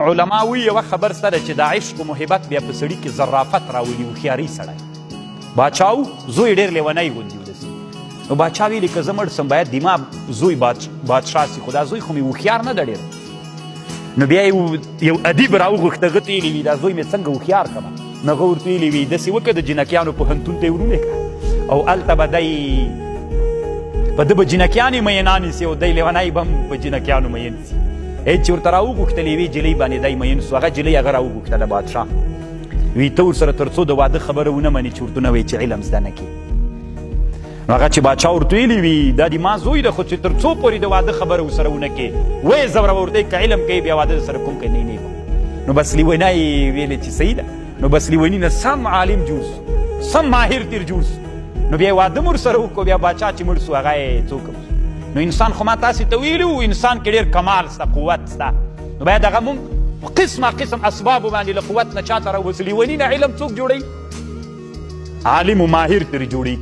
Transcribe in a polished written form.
علما وی یوه خبر سره چې د عشق و محبت بیا په سړي کې ظرافت راولي هوښیاري سړی باچا و زوی ډېر لیونی غوندي و داسې نو باچا ویلې که زه مړ سم باید دما زوی بادشاه سي خو دا زوی خو مې هوښیار نه ده ډېر نو بیا یو ادیب راوغوښت هغه ته ویلي وي دا زوی مې څنګه هوښیار کړمه نو هغه ورته ویلي وي داسې وکړه د جنکیانو پوهنتون ته یې ورولېږه او هلته به دی په ده به جنکیانې مینانې سي او دی لیونی به هم په جنکیانو مین سي چې ورته راوغوښتل یوې جلۍ باندې دی مین سو هغه جلۍ هغه راوغوښتله بادشاه وی ته ورسره تر څو د واده خبره ونه منې چې ورته ونه وایې چې علم زده نه کړي نو هغه چې بادشاه ورته ویلي وي دا د ما زوی ده خو چې تر څو پورې د واده خبره ورسره ونه کړې ویې زوره به ورته که علم کوي بیا واده سره کوم کوي نه کوم نو بس لیونی یې ویلې چې صحیح ده نو بس لیوني نه سم عالم جوړ سو سم ماهر تیر جوړ سو نو بیا یې واده مو ورسره وکړو بیا باچا چې مړ سو هغه یې څوک نو انسان خو ما تاسې ته ویلي وو انسان کې ډېر کمال سته قوت سته نو باید هغه مونږ قسمه قسم اسبابو باندې له قوت نه چاته راوباسو لیوني نه علم څوک جوړوي عالم و ماهر ترې جوړوي